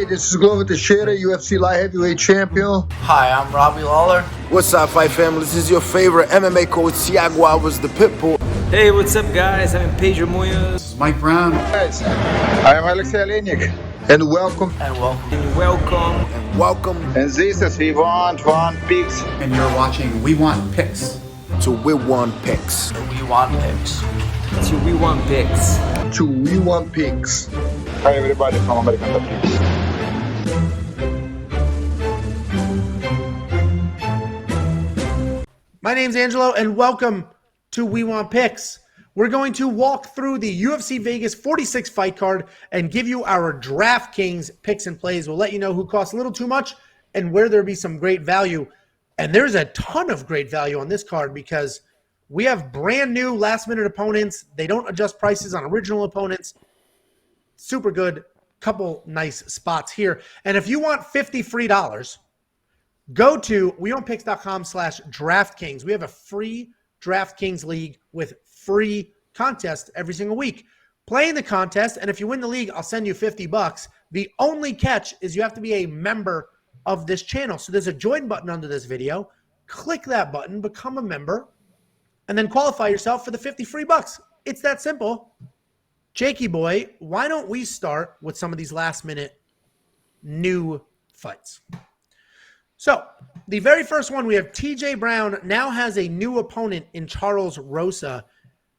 this is Glover Teixeira, UFC light heavyweight champion. Hi, I'm Robbie Lawler. What's up, fight family? This is your favorite MMA coach, Thiago Alves, the Pitbull. Hey, what's up, guys? I'm Pedro Munoz. This is Mike Brown. Guys, I am Alexei Olenek. And welcome. And welcome. And welcome. And welcome. And this is We Want Picks. And you're watching We Want Picks. To We Want Picks. We Want Picks. To We Want Picks. To We Want Picks. Hi everybody from American Top Picks. My name's Angelo, and welcome to We Want Picks. We're going to walk through the UFC Vegas 46 fight card and give you our DraftKings picks and plays. We'll let you know who costs a little too much and where there'll be some great value. And there's a ton of great value on this card because we have brand new last-minute opponents. They don't adjust prices on original opponents. Super good. Couple nice spots here. And if you want $50 free, go to wewantpicks.com/DraftKings. We have a free DraftKings league with free contest every single week. Play in the contest, and if you win the league, I'll send you $50. The only catch is you have to be a member of this channel. So there's a join button under this video. Click that button, become a member, and then qualify yourself for the 50 free bucks. It's that simple. Jakey boy, why don't we start with some of these last-minute new fights? So, the very first one, we have TJ Brown now has a new opponent in Charles Rosa.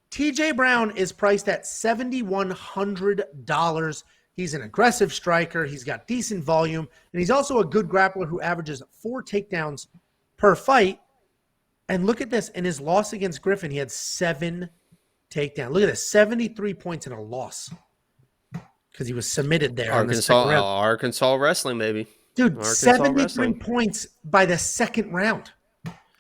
TJ Brown is priced at $7,100. He's an aggressive striker. He's got decent volume, and he's also a good grappler who averages 4 takedowns per fight. And look at this. In his loss against Griffin, he had 7 takedowns. Look at this, 73 points in a loss because he was submitted there. Arkansas wrestling, baby. Dude, Arkansas 73 wrestling. points by the second round.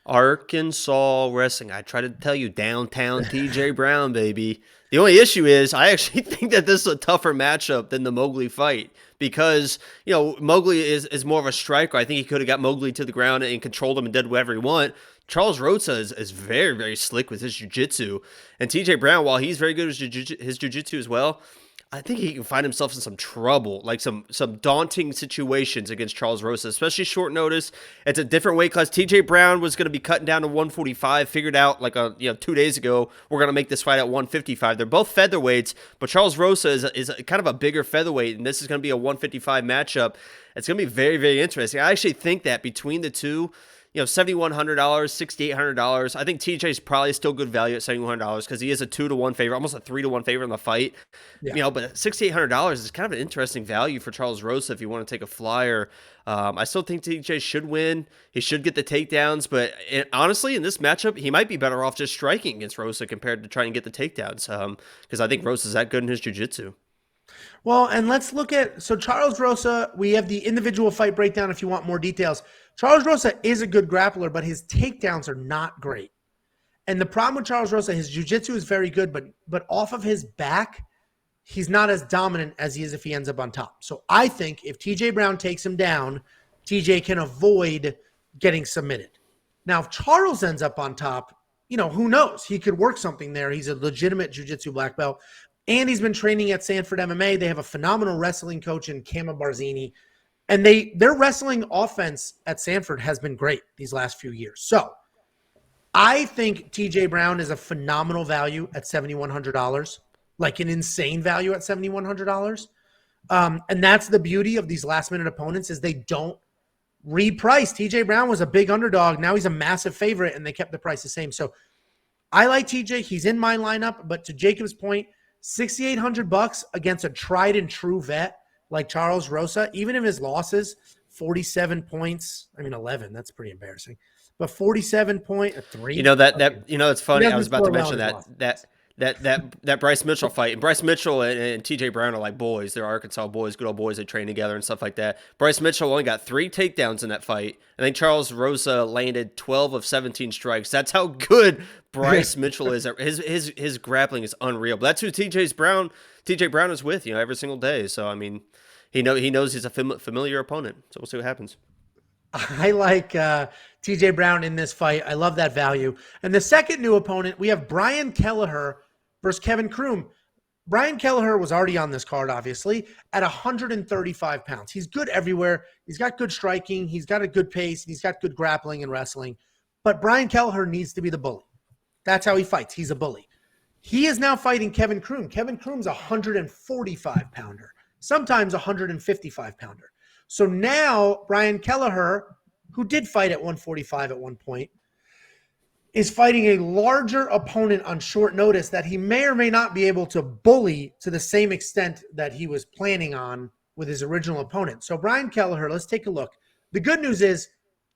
Arkansas wrestling. I try to tell you, downtown TJ Brown, baby. The only issue is I actually think that this is a tougher matchup than the Mowgli fight because, you know, Mowgli is more of a striker. I think he could have got Mowgli to the ground and controlled him and did whatever he want. Charles Rosa is very, very slick with his jiu-jitsu. And TJ Brown, while he's very good with his jiu-jitsu as well, I think he can find himself in some trouble, like some daunting situations against Charles Rosa, especially short notice. It's a different weight class. TJ Brown was going to be cutting down to 145, figured out like 2 days ago, we're going to make this fight at 155. They're both featherweights, but Charles Rosa is kind of a bigger featherweight, and this is going to be a 155 matchup. It's going to be very, very interesting. I actually think that between the two, $7,100, $6,800. I think TJ is probably still good value at $7,100 because he is a 2-to-1 favorite, almost a 3-to-1 favorite in the fight. Yeah. But $6,800 is kind of an interesting value for Charles Rosa if you want to take a flyer. I still think TJ should win. He should get the takedowns, but honestly, in this matchup, he might be better off just striking against Rosa compared to trying to get the takedowns because I think Rosa's that good in his jiu-jitsu. Well, and let's look at, so Charles Rosa, we have the individual fight breakdown if you want more details. Charles Rosa is a good grappler, but his takedowns are not great. And the problem with Charles Rosa, his jiu-jitsu is very good, but off of his back, he's not as dominant as he is if he ends up on top. So I think if TJ Brown takes him down, TJ can avoid getting submitted. Now, if Charles ends up on top, who knows? He could work something there. He's a legitimate jiu-jitsu black belt. And he's been training at Sanford MMA. They have a phenomenal wrestling coach in Kama Barzini. And their wrestling offense at Sanford has been great these last few years. So I think TJ Brown is a phenomenal value at $7,100, like an insane value at $7,100. And that's the beauty of these last-minute opponents is they don't reprice. TJ Brown was a big underdog. Now he's a massive favorite, and they kept the price the same. So I like TJ. He's in my lineup. But to Jacob's point, $6,800 against a tried and true vet like Charles Rosa, even if his losses, 47 points, 11, that's pretty embarrassing. But 47 point, 3. It's funny. I was about to mention that Bryce Mitchell fight. And Bryce Mitchell and TJ Brown are like boys. They're Arkansas boys, good old boys. They train together and stuff like that. Bryce Mitchell only got 3 takedowns in that fight. I think Charles Rosa landed 12 of 17 strikes. That's how good Bryce Mitchell is. His grappling is unreal. But that's who TJ Brown is with, every single day. So he knows he's a familiar opponent. So we'll see what happens. I like TJ Brown in this fight. I love that value. And the second new opponent, we have Brian Kelleher versus Kevin CROOM. Brian Kelleher was already on this card, obviously, at 135 pounds. He's good everywhere. He's got good striking. He's got a good pace. And he's got good grappling and wrestling. But Brian Kelleher needs to be the bully. That's how he fights. He's a bully. He is now fighting Kevin Croom. Kevin Croom's a 145-pounder, sometimes a 155-pounder. So now Brian Kelleher, who did fight at 145 at one point, is fighting a larger opponent on short notice that he may or may not be able to bully to the same extent that he was planning on with his original opponent. So Brian Kelleher, let's take a look. The good news is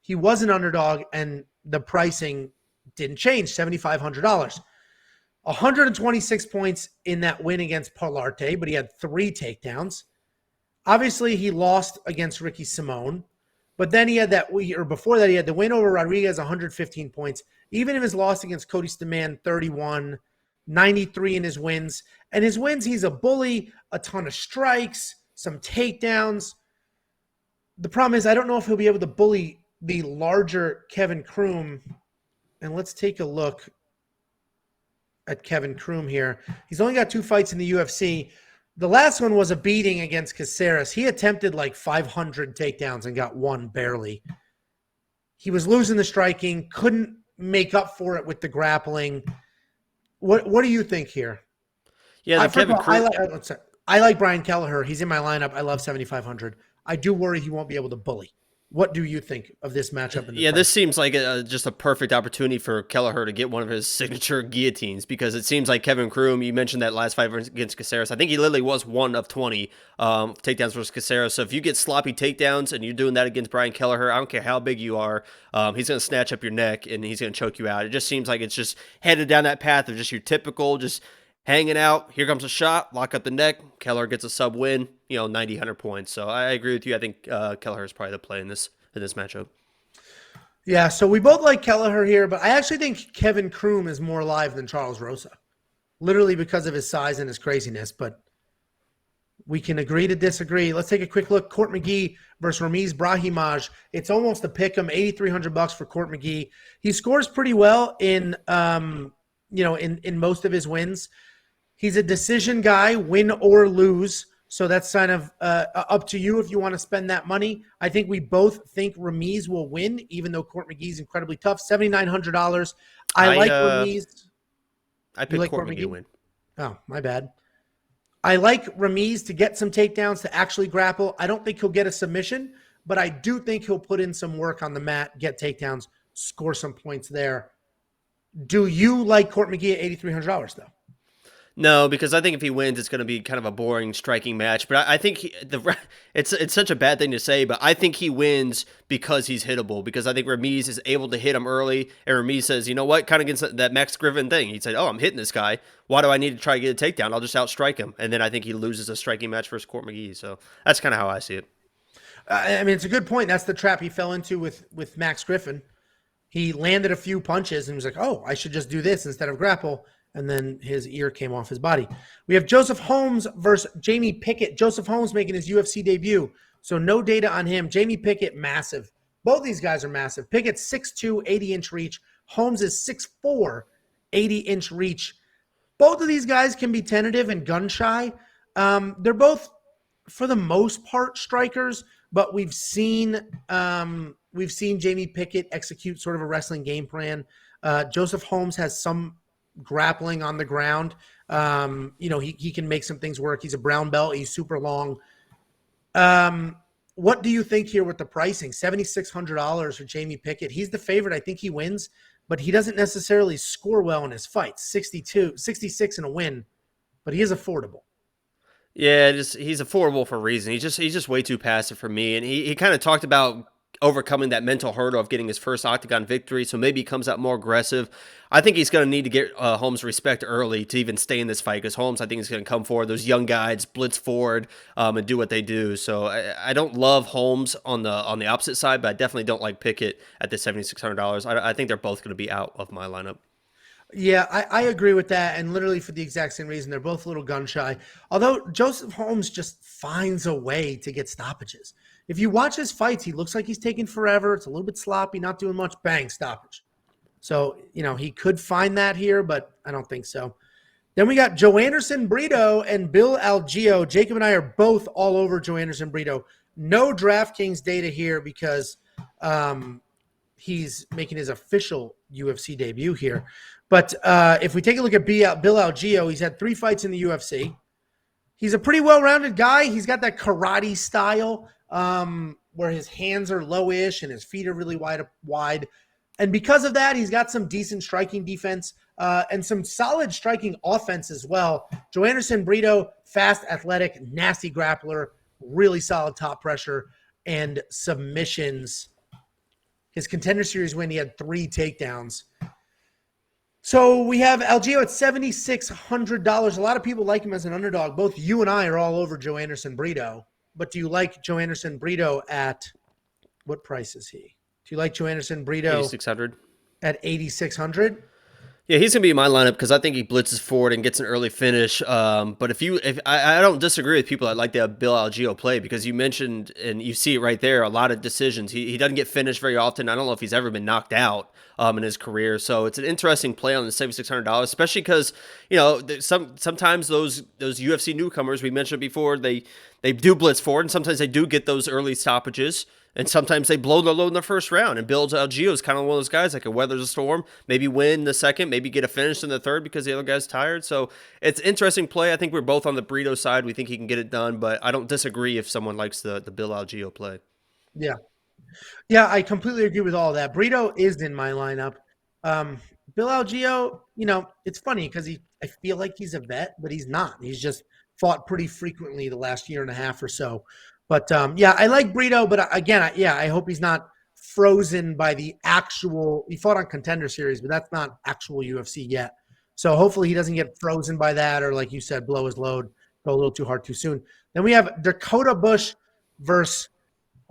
he was an underdog and the pricing didn't change, $7,500. 126 points in that win against Parlate, but he had 3 takedowns. Obviously, he lost against Ricky Simone, but then he had before that, he had the win over Rodriguez, 115 points. Even in his loss against Cody Stamann, 31, 93 in his wins. And his wins, he's a bully, a ton of strikes, some takedowns. The problem is I don't know if he'll be able to bully the larger Kevin Croom. And let's take a look at Kevin Croom here. He's only got 2 fights in the UFC. The last one was a beating against Caceres. He attempted like 500 takedowns and got 1 barely. He was losing the striking, couldn't make up for it with the grappling. What do you think here? Yeah, Kevin Croom. I like Brian Kelleher. He's in my lineup. I love 7,500. I do worry he won't be able to bully. What do you think of this matchup? This seems like just a perfect opportunity for Kelleher to get one of his signature guillotines, because it seems like Kevin Croom, you mentioned that last fight against Caceres. I think he literally was 1 of 20 takedowns versus Caceres. So if you get sloppy takedowns and you're doing that against Brian Kelleher, I don't care how big you are, he's going to snatch up your neck and he's going to choke you out. It just seems like it's just headed down that path of just your typical, just hanging out. Here comes a shot, lock up the neck. Kelleher gets a sub win, 90, 100 points. So I agree with you. I think Kelleher is probably the play in this matchup. Yeah, so we both like Kelleher here, but I actually think Kevin Croom is more alive than Charles Rosa, literally because of his size and his craziness. But we can agree to disagree. Let's take a quick look. Court McGee versus Ramiz Brahimaj. It's almost a pick 'em. $8,300 for Court McGee. He scores pretty well in in most of his wins. He's a decision guy, win or lose. So that's kind of up to you if you want to spend that money. I think we both think Ramiz will win, even though Court McGee's incredibly tough. $7,900. I like Ramiz. I picked Court McGee to win. Oh, my bad. I like Ramiz to get some takedowns, to actually grapple. I don't think he'll get a submission, but I do think he'll put in some work on the mat, get takedowns, score some points there. Do you like Court McGee at $8,300 though? No, because I think if he wins, it's going to be kind of a boring striking match. But I think it's such a bad thing to say, but I think he wins because he's hittable. Because I think Ramiz is able to hit him early, and Ramiz says, you know what, kind of against that Max Griffin thing. He'd say, oh, I'm hitting this guy. Why do I need to try to get a takedown? I'll just outstrike him. And then I think he loses a striking match versus Court McGee. So that's kind of how I see it. I mean, it's a good point. That's the trap he fell into with Max Griffin. He landed a few punches and was like, oh, I should just do this instead of grapple. And then his ear came off his body. We have Joseph Holmes versus Jamie Pickett. Joseph Holmes making his UFC debut. So no data on him. Jamie Pickett, massive. Both these guys are massive. Pickett's 6'2", 80-inch reach. Holmes is 6'4", 80-inch reach. Both of these guys can be tentative and gun-shy. They're both, for the most part, strikers, but we've seen Jamie Pickett execute sort of a wrestling game plan. Joseph Holmes has some grappling on the ground. He can make some things work. He's a brown belt. He's super long. What do you think here with the pricing? $7,600 for Jamie Pickett. He's the favorite. I think he wins, but he doesn't necessarily score well in his fights. 66 in a win, but he is affordable. Yeah, he's affordable for a reason. He's just way too passive for me. And he kind of talked about overcoming that mental hurdle of getting his first octagon victory, so maybe he comes out more aggressive. I think he's going to need to get Holmes respect early to even stay in this fight, because Holmes, I think, is going to come forward. Those young guys blitz forward and do what they do. So I don't love Holmes on the opposite side, but I definitely don't like Pickett at the $7,600. I think they're both going to be out of my lineup. Yeah, I agree with that, and literally for the exact same reason. They're both a little gun-shy. Although Joseph Holmes just finds a way to get stoppages. If you watch his fights, he looks like he's taking forever. It's a little bit sloppy, not doing much. Bang, stoppage. So, he could find that here, but I don't think so. Then we got Joe Anderson Brito and Bill Algeo. Jacob and I are both all over Joe Anderson Brito. No DraftKings data here because he's making his official UFC debut here. But if we take a look at Bill Algeo, he's had 3 fights in the UFC. He's a pretty well-rounded guy. He's got that karate style where his hands are lowish and his feet are really wide. And because of that, he's got some decent striking defense and some solid striking offense as well. Joe Anderson Brito, fast, athletic, nasty grappler, really solid top pressure and submissions. His Contender Series win, he had 3 takedowns. So we have Algeo at $7,600. A lot of people like him as an underdog. Both you and I are all over Joe Anderson Brito. But do you like Joe Anderson Brito at what price is he? Do you like Joe Anderson Brito 8,600 at 8,600? Yeah, he's gonna be in my lineup because I think he blitzes forward and gets an early finish. But if I don't disagree with people that like the Bill Algeo play because you mentioned and you see it right there, a lot of decisions. He doesn't get finished very often. I don't know if he's ever been knocked out in his career. So it's an interesting play on the $7,600, especially because sometimes those UFC newcomers we mentioned before they do blitz forward and sometimes they do get those early stoppages. And sometimes they blow their load in the first round. And Bill Algeo is kind of one of those guys that can weather the storm, maybe win the second, maybe get a finish in the third because the other guy's tired. So it's an interesting play. I think we're both on the Brito side. We think he can get it done, but I don't disagree if someone likes the Bill Algeo play. Yeah. Yeah, I completely agree with all that. Brito is in my lineup. Bill Algeo, it's funny because I feel like he's a vet, but he's not. He's just fought pretty frequently the last year and a half or so. But, I like Brito, but again, I hope he's not frozen by the actual – he fought on Contender Series, but that's not actual UFC yet. So hopefully he doesn't get frozen by that or, like you said, blow his load, go a little too hard too soon. Then we have Dakota Bush versus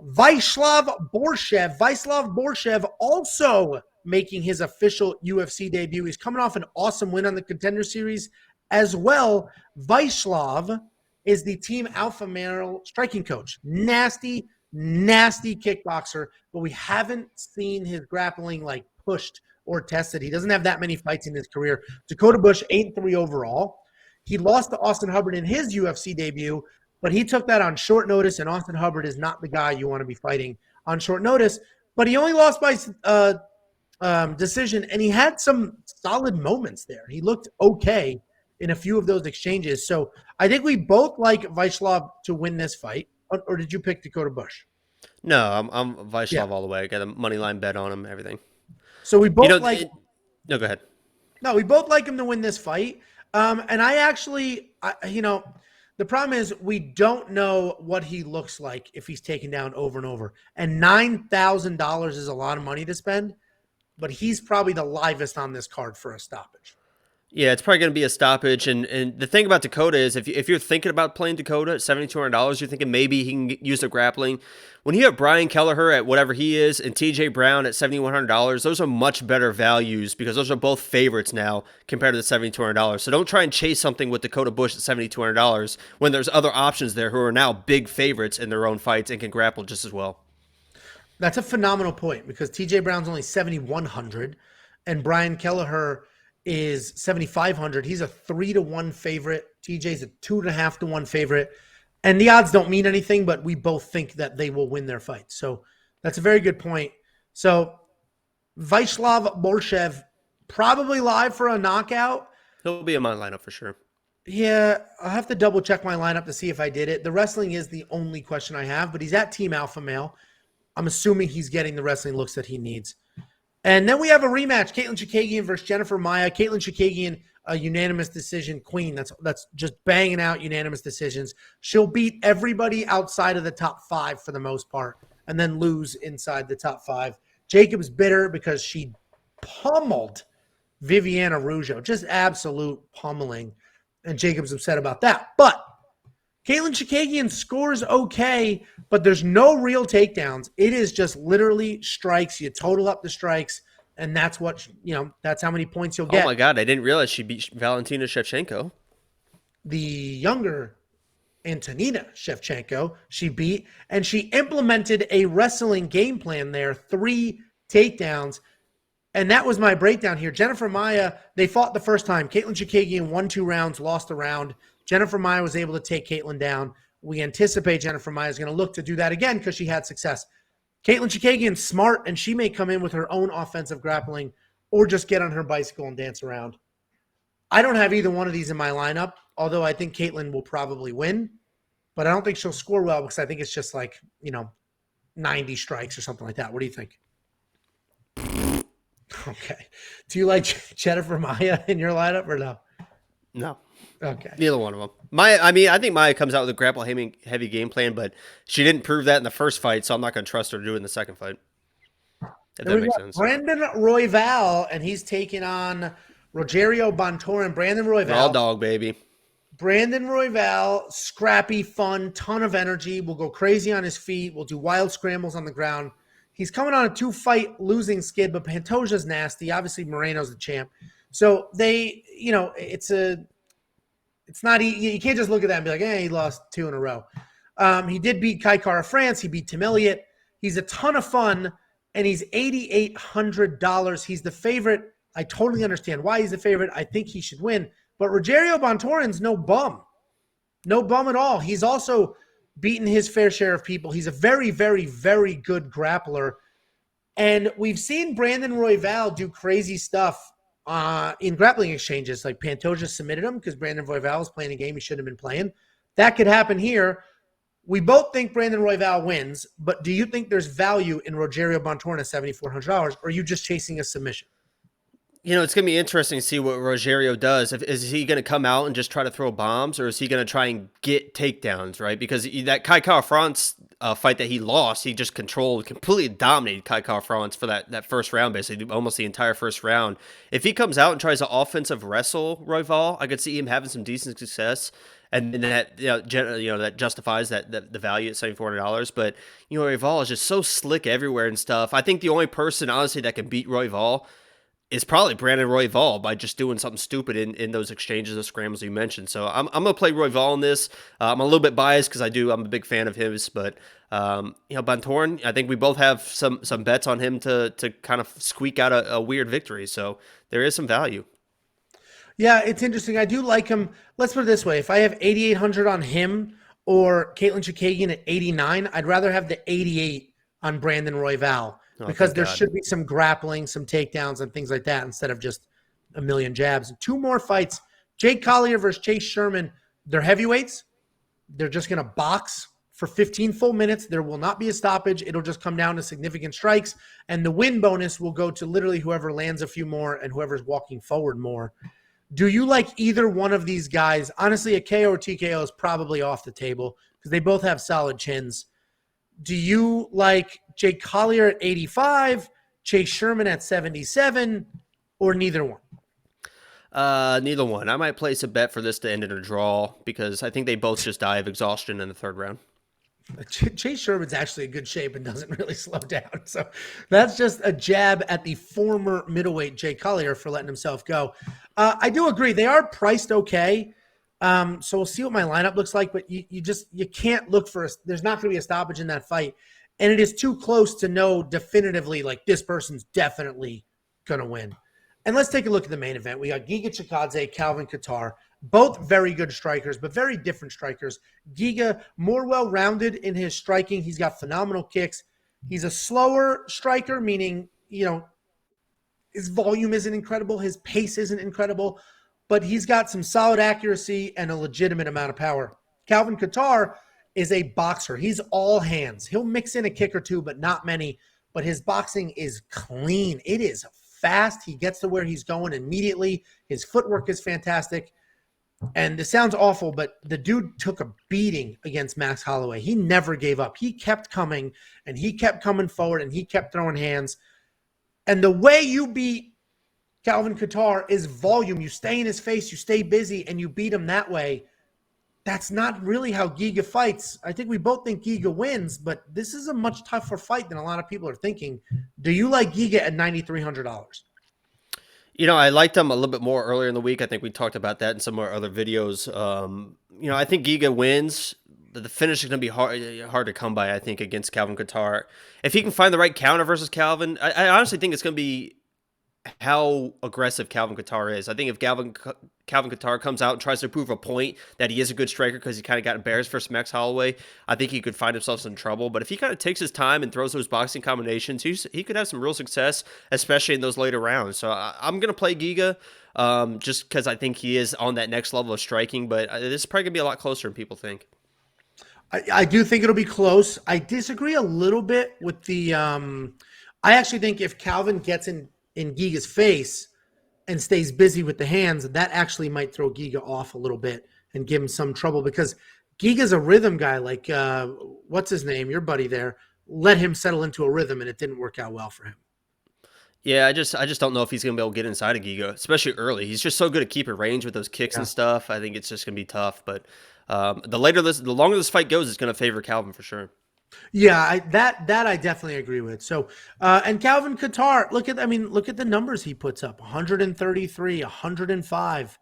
Vyacheslav Borshev. Vyacheslav Borshev also making his official UFC debut. He's coming off an awesome win on the Contender Series as well. Vyacheslav is the Team Alpha Male striking coach. Nasty, nasty kickboxer, but we haven't seen his grappling pushed or tested. He doesn't have that many fights in his career. Dakota Bush, 8-3 overall. He lost to Austin Hubbard in his UFC debut, but he took that on short notice, and Austin Hubbard is not the guy you want to be fighting on short notice. But he only lost by decision, and he had some solid moments there. He looked okay in a few of those exchanges. So I think we both like Vyacheslav to win this fight. Or did you pick Dakota Bush? No, I'm Vyacheslav all the way. I got a money line bet on him, everything. So we both No, go ahead. No, we both like him to win this fight. And I actually, the problem is we don't know what he looks like if he's taken down over and over. And $9,000 is a lot of money to spend, but he's probably the livest on this card for a stoppage. Yeah, it's probably going to be a stoppage. And the thing about Dakota is if you're thinking about playing Dakota at $7,200, you're thinking maybe he can use the grappling. When you have Brian Kelleher at whatever he is and TJ Brown at $7,100, those are much better values because those are both favorites now compared to the $7,200. So don't try and chase something with Dakota Bush at $7,200 when there's other options there who are now big favorites in their own fights and can grapple just as well. That's a phenomenal point because TJ Brown's only $7,100 and Brian Kelleher is $7,500. He's a 3-1 favorite. TJ's a 2.5-1 favorite. And the odds don't mean anything, but we both think that they will win their fight. So that's a very good point. So Vyacheslav Borshev probably live for a knockout. He'll be in my lineup for sure. Yeah, I'll have to double check my lineup to see if I did it. The wrestling is the only question I have, but he's at Team Alpha Male. I'm assuming he's getting the wrestling looks that he needs. And then we have a rematch, Katlyn Chikadze versus Jennifer Maia. Katlyn Chikadze, a unanimous decision queen. That's just banging out unanimous decisions. She'll beat everybody outside of the top 5 for the most part and then lose inside the top 5. Jacob's bitter because she pummeled Viviana Rougeau, just absolute pummeling. And Jacob's upset about that. But Katlyn Chikadze scores okay, but there's no real takedowns. It is just literally strikes. You total up the strikes, and that's what, that's how many points you'll get. Oh my God, I didn't realize she beat Valentina Shevchenko. The younger Antonina Shevchenko, she beat, and she implemented a wrestling game plan there, 3 takedowns. And that was my breakdown here. Jennifer Maia, they fought the first time. Caitlin Chikadze won 2 rounds, lost a round. Jennifer Maia was able to take Caitlin down. We anticipate Jennifer Maia is going to look to do that again because she had success. Caitlin Chikadze is smart, and she may come in with her own offensive grappling or just get on her bicycle and dance around. I don't have either one of these in my lineup, although I think Caitlin will probably win. But I don't think she'll score well because I think it's just like, 90 strikes or something like that. What do you think? Okay. Do you like Jennifer Maia in your lineup or no? No. Okay. Neither one of them. I think Maya comes out with a grapple heavy game plan, but she didn't prove that in the first fight, so I'm not going to trust her to do it in the second fight. If that makes sense. Brandon Royval, and he's taking on Rogerio Bontorin. Brandon Royval. Raw dog, baby. Brandon Royval, scrappy, fun, ton of energy, will go crazy on his feet, will do wild scrambles on the ground. He's coming on a 2-fight losing skid, but Pantoja's nasty. Obviously, Moreno's the champ. So it's not, you can't just look at that and be like, he lost 2 in a row. He did beat Kai Kara France. He beat Tim Elliott. He's a ton of fun, and he's $8,800. He's the favorite. I totally understand why he's the favorite. I think he should win. But Rogerio Bontorin's no bum. No bum at all. He's also beaten his fair share of people. He's a very, very, very good grappler. And we've seen Brandon Royval do crazy stuff in grappling exchanges. Like Pantoja submitted him because Brandon Royval was playing a game he shouldn't have been playing. That could happen here. We both think Brandon Royval wins, but do you think there's value in Rogerio Bontorin at $7,400, or are you just chasing a submission? It's going to be interesting to see what Rogerio does. Is he going to come out and just try to throw bombs, or is he going to try and get takedowns, right? Because that Kai Kara France fight that he lost, he just completely dominated Kai Kara France for that first round, basically, almost the entire first round. If he comes out and tries to offensive wrestle Royval, I could see him having some decent success. And that that justifies the value at $7,400. But Royval is just so slick everywhere and stuff. I think the only person honestly that can beat Royval is probably Brandon Royval by just doing something stupid in those exchanges of scrambles you mentioned. So I'm going to play Royval in this. I'm a little bit biased because I'm a big fan of his, but Bontorin, I think we both have some bets on him to kind of squeak out a weird victory. So there is some value. Yeah, it's interesting. I do like him. Let's put it this way. If I have 8,800 on him or Caitlin Chikadze at 89, I'd rather have the 88 on Brandon Royval because there should be some grappling, some takedowns, and things like that instead of just a million jabs. 2 more fights. Jake Collier versus Chase Sherman. They're heavyweights. They're just going to box for 15 full minutes. There will not be a stoppage. It'll just come down to significant strikes, and the win bonus will go to literally whoever lands a few more and whoever's walking forward more. Do you like either one of these guys? Honestly, a KO or TKO is probably off the table because they both have solid chins. Do you like Jake Collier at 85, Chase Sherman at 77, or neither one? Neither one. I might place a bet for this to end in a draw because I think they both just die of exhaustion in the third round. Chase Sherman's actually in good shape and doesn't really slow down. So that's just a jab at the former middleweight Jake Collier for letting himself go. I do agree. They are priced okay. So we'll see what my lineup looks like, but you can't look for there's not going to be a stoppage in that fight. And it is too close to know definitively, like, this person's definitely going to win. And let's take a look at the main event. We got Giga Chikadze, Calvin Kattar, both very good strikers, but very different strikers. Giga, more well-rounded in his striking. He's got phenomenal kicks. He's a slower striker, meaning, his volume isn't incredible. His pace isn't incredible, but he's got some solid accuracy and a legitimate amount of power. Calvin Kattar is a boxer. He's all hands. He'll mix in a kick or two, but not many. But his boxing is clean. It is fast. He gets to where he's going immediately. His footwork is fantastic. And this sounds awful, but the dude took a beating against Max Holloway. He never gave up. He kept coming, and he kept coming forward, and he kept throwing hands. And the way you beat Calvin Kattar is volume. You stay in his face, you stay busy, and you beat him that way. That's not really how Giga fights. I think we both think Giga wins, but this is a much tougher fight than a lot of people are thinking. Do you like Giga at $9,300? I liked him a little bit more earlier in the week. I think we talked about that in some of our other videos. I think Giga wins. The finish is going to be hard to come by, I think, against Calvin Kattar. If he can find the right counter versus Calvin, I honestly think it's going to be how aggressive Calvin Kattar is. I think if Calvin Kattar comes out and tries to prove a point that he is a good striker because he kind of got embarrassed versus Max Holloway, I think he could find himself in trouble. But if he kind of takes his time and throws those boxing combinations, he could have some real success, especially in those later rounds. So I'm going to play Giga just because I think he is on that next level of striking. But this is probably going to be a lot closer than people think. I do think it'll be close. I disagree a little bit with the I actually think if Calvin gets in Giga's face and stays busy with the hands, that actually might throw Giga off a little bit and give him some trouble, because Giga's a rhythm guy. Like, what's his name? Your buddy there let him settle into a rhythm, and it didn't work out well for him. Yeah, I just don't know if he's going to be able to get inside of Giga, especially early. He's just so good at keeping range with those kicks and stuff. I think it's just going to be tough. But the longer this fight goes, it's going to favor Calvin for sure. Yeah, that I definitely agree with. So, and Calvin Kattar, look at the numbers he puts up: 133, 105,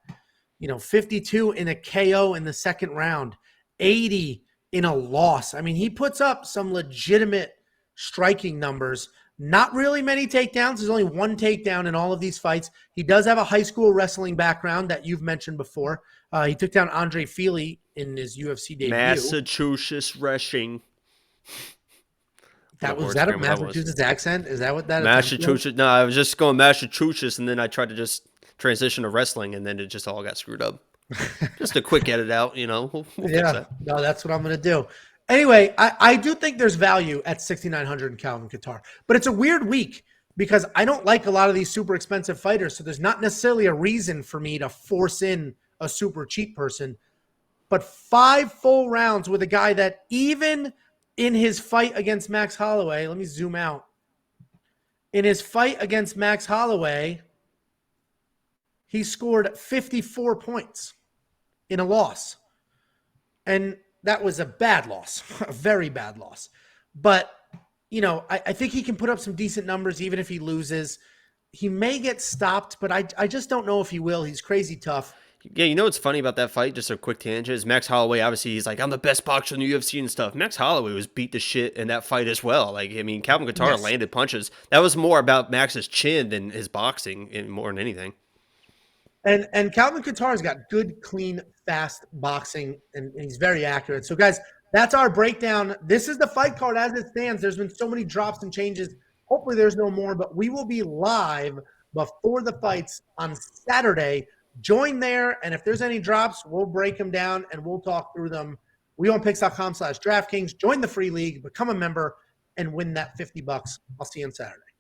52 in a KO in the second round, 80 in a loss. I mean, he puts up some legitimate striking numbers. Not really many takedowns. There's only one takedown in all of these fights. He does have a high school wrestling background that you've mentioned before. He took down Andre Feely in his UFC debut. Massachusetts wrestling. Was that a Massachusetts accent? Is that what that is? Massachusetts? No, I was just going Massachusetts, and then I tried to just transition to wrestling, and then it just all got screwed up. Just a quick edit out, we'll fix that. No, that's what I'm going to do. Anyway, I do think there's value at 6,900 in Calvin Kattar, but it's a weird week because I don't like a lot of these super expensive fighters, so there's not necessarily a reason for me to force in a super cheap person. But 5 full rounds with a guy that even in his fight against Max Holloway, let me zoom out. In his fight against Max Holloway, he scored 54 points in a loss. And that was a bad loss, a very bad loss. But, I think he can put up some decent numbers even if he loses. He may get stopped, but I just don't know if he will. He's crazy tough. Yeah, what's funny about that fight, just a quick tangent, is Max Holloway, obviously, he's like, I'm the best boxer in the UFC and stuff. Max Holloway was beat to shit in that fight as well. Calvin Kattar landed punches. That was more about Max's chin than his boxing, more than anything. And Calvin Kattar's got good, clean, fast boxing, and he's very accurate. So, guys, that's our breakdown. This is the fight card as it stands. There's been so many drops and changes. Hopefully there's no more, but we will be live before the fights on Saturday. Join there, and if there's any drops, we'll break them down, and we'll talk through them. wewantpicks.com/DraftKings. Join the free league, become a member, and win that $50. I'll see you on Saturday.